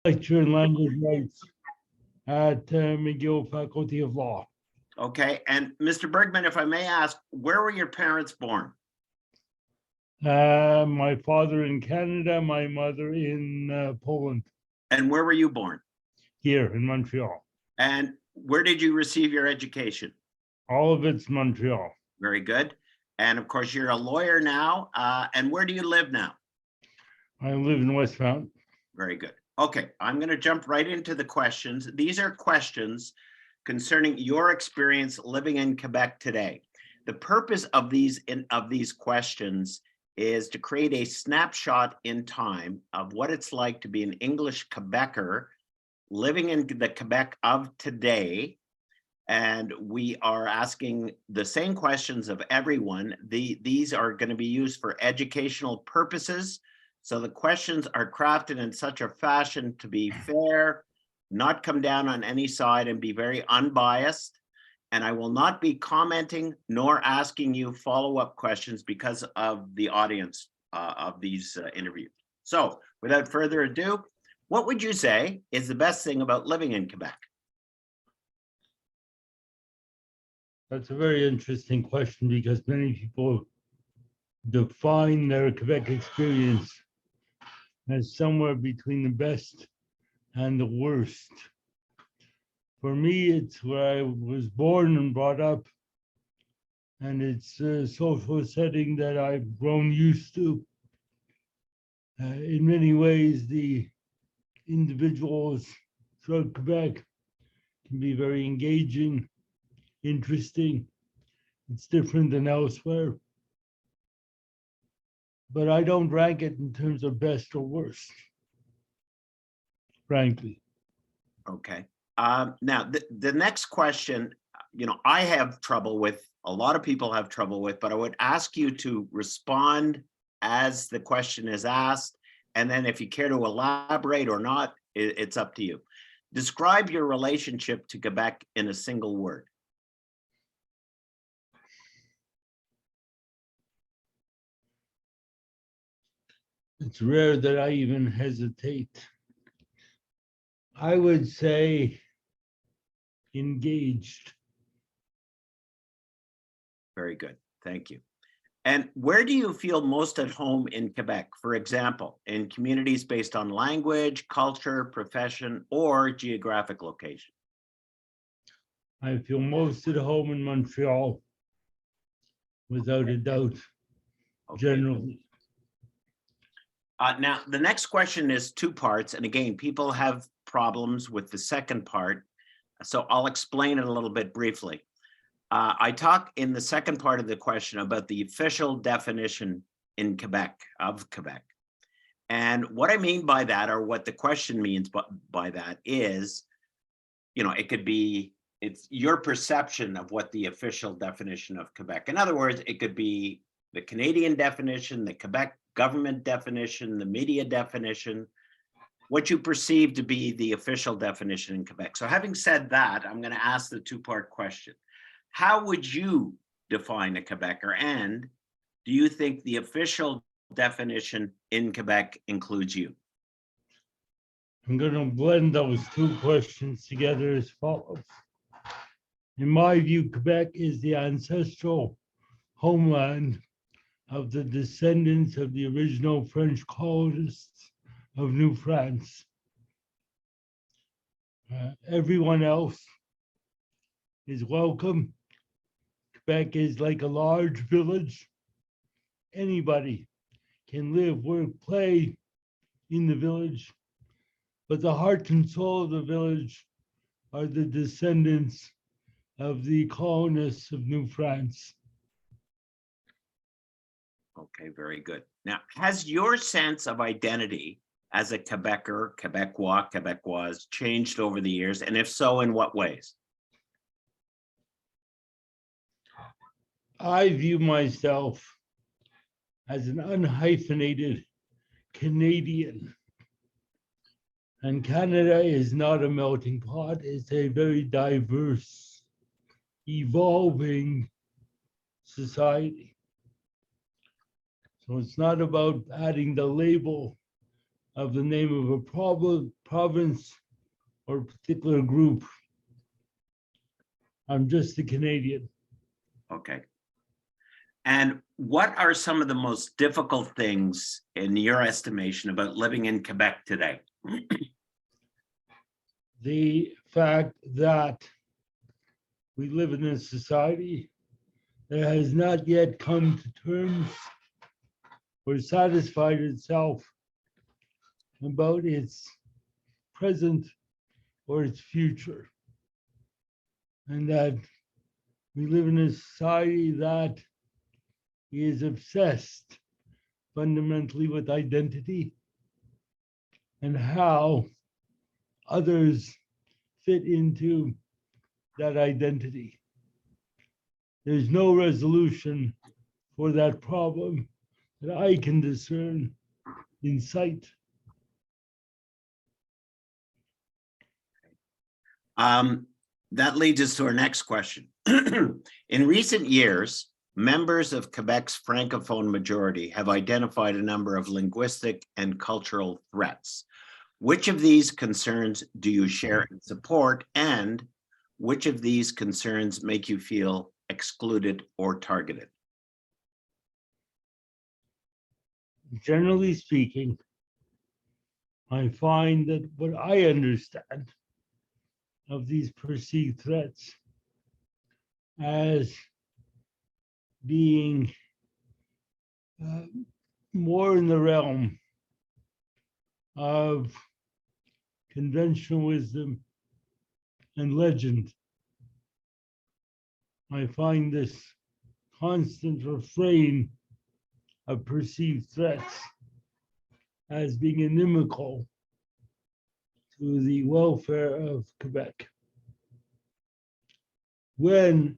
Lecture in language rights at McGill Faculty of Law. Okay, and Mr. Bergman, if I may ask, where were your parents born? My father in Canada, my mother in Poland, And where were you born? here in Montreal. And where did you receive your education? All of it's Montreal. Very good. And of course, you're a lawyer now. And where do you live now? I live in Westmount. Very good. Okay, I'm going to jump right into the questions. These are questions concerning your experience living in Quebec today. The purpose of these questions is to create a snapshot in time of what it's like to be an English Quebecer living in the Quebec of today. And we are asking the same questions of everyone. These are going to be used for educational purposes. So the questions are crafted in such a fashion to be fair, not come down on any side, and be very unbiased. And I will not be commenting nor asking you follow-up questions because of the audience of these interviews. So without further ado, what would you say is the best thing about living in Quebec? That's a very interesting question because many people define their Quebec experience as somewhere between the best and the worst. For me, it's where I was born and brought up, and it's a social setting that I've grown used to. In many ways, the individuals throughout Quebec can be very engaging, interesting. It's different than elsewhere. But I don't rank it in terms of best or worst, frankly. Okay. Now, the next question, I have trouble with, a lot of people have trouble with, but I would ask you to respond as the question is asked. And then if you care to elaborate or not, it's up to you. Describe your relationship to Quebec in a single word. It's rare that I even hesitate. I would say engaged. Very good. Thank you. And where do you feel most at home in Quebec? For example, in communities based on language, culture, profession, or geographic location? I feel most at home in Montreal, without a doubt, generally. Now, the next question is two parts. And again, people have problems with the second part. So I'll explain it a little bit briefly. I talk in the second part of the question about the official definition in Quebec of Quebec. And what I mean by that, or what the question means by that is, it could be, it's your perception of what the official definition of Quebec. In other words, it could be the Canadian definition, the Quebec government definition, the media definition, what you perceive to be the official definition in Quebec. So having said that, I'm going to ask the two-part question. How would you define a Quebecer? And do you think the official definition in Quebec includes you? I'm going to blend those two questions together as follows. In my view, Quebec is the ancestral homeland of the descendants of the original French colonists of New France. Everyone else is welcome. Quebec is like a large village. Anybody can live, work, play in the village, but the heart and soul of the village are the descendants of the colonists of New France. Okay, very good. Now, has your sense of identity as a Quebecer, Quebecois, Quebecoise changed over the years? And if so, in what ways? I view myself as an unhyphenated Canadian. And Canada is not a melting pot, it's a very diverse, evolving society. So it's not about adding the label of the name of a province or particular group. I'm just a Canadian. Okay. And what are some of the most difficult things in your estimation about living in Quebec today? The fact that we live in a society that has not yet come to terms or satisfied itself about its present or its future. And that we live in a society that is obsessed fundamentally with identity and how others fit into that identity. There's no resolution for that problem that I can discern in sight. That leads us to our next question. In recent years, members of Quebec's Francophone majority have identified a number of linguistic and cultural threats. Which of these concerns do you share and support, and which of these concerns make you feel excluded or targeted? Generally speaking, I find that what I understand of these perceived threats as being more in the realm of conventional wisdom and legend. I find this constant refrain of perceived threats as being inimical to the welfare of Quebec. When,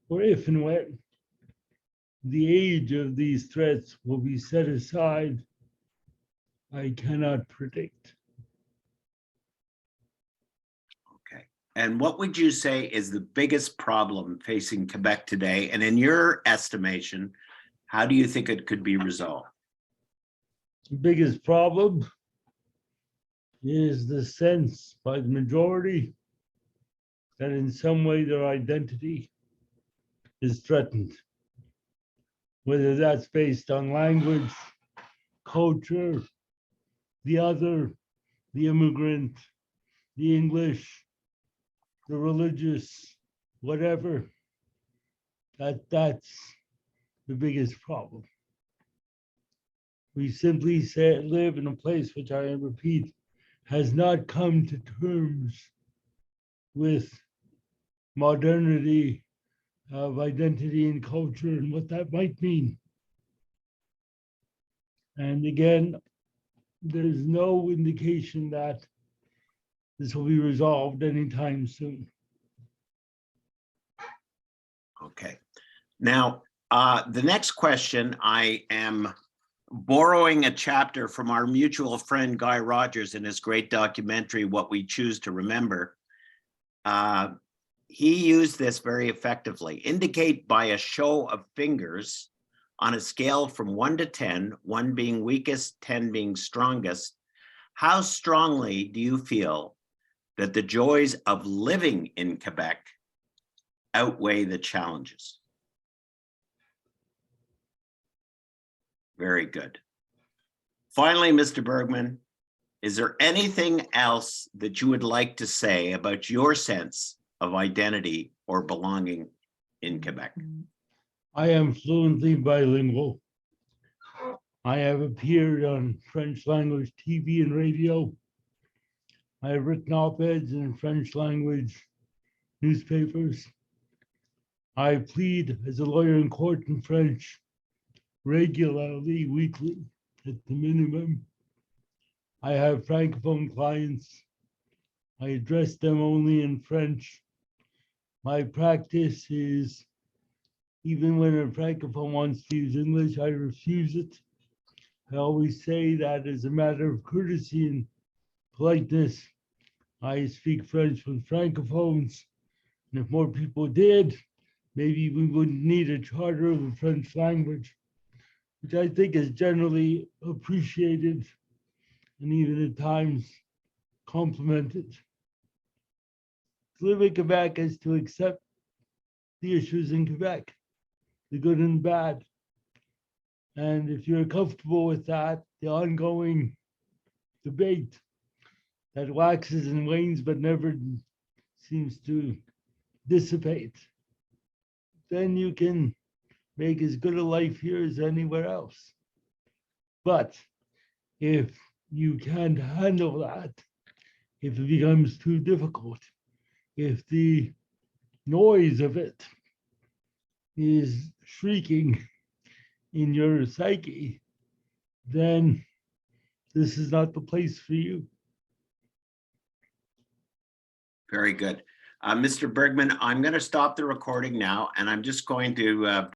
or if and when, the age of these threats will be set aside, I cannot predict. Okay. And what would you say is the biggest problem facing Quebec today? And in your estimation, how do you think it could be resolved? The biggest problem is the sense by the majority that in some way their identity is threatened, whether that's based on language, culture, the other, the immigrant, the English, the religious, whatever. That's the biggest problem. We simply live in a place which, I repeat, has not come to terms with modernity of identity and culture and what that might mean. And again, there's no indication that this will be resolved anytime soon. Okay. Now, the next question, I am borrowing a chapter from our mutual friend Guy Rogers in his great documentary, What We Choose to Remember. He used this very effectively. Indicate by a show of fingers on a scale from 1 to 10, 1 being weakest, 10 being strongest, how strongly do you feel that the joys of living in Quebec outweigh the challenges? Very good. Finally, Mr. Bergman, is there anything else that you would like to say about your sense of identity or belonging in Quebec? I am fluently bilingual. I have appeared on French language TV and radio. I have written op-eds in French language newspapers. I plead as a lawyer in court in French regularly, weekly, at the minimum. I have Francophone clients. I address them only in French. My practice is, even when a Francophone wants to use English, I refuse it. I always say that as a matter of courtesy and politeness, I speak French with Francophones. And if more people did, maybe we wouldn't need a charter of the French language, which I think is generally appreciated and even at times complimented. To live in Quebec is to accept the issues in Quebec, the good and the bad. And if you're comfortable with that, the ongoing debate that waxes and wanes but never seems to dissipate, then you can make as good a life here as anywhere else. But if you can't handle that, if it becomes too difficult, if the noise of it is shrieking in your psyche, then this is not the place for you. Very good. Mr. Bergman, I'm going to stop the recording now, and I'm just going to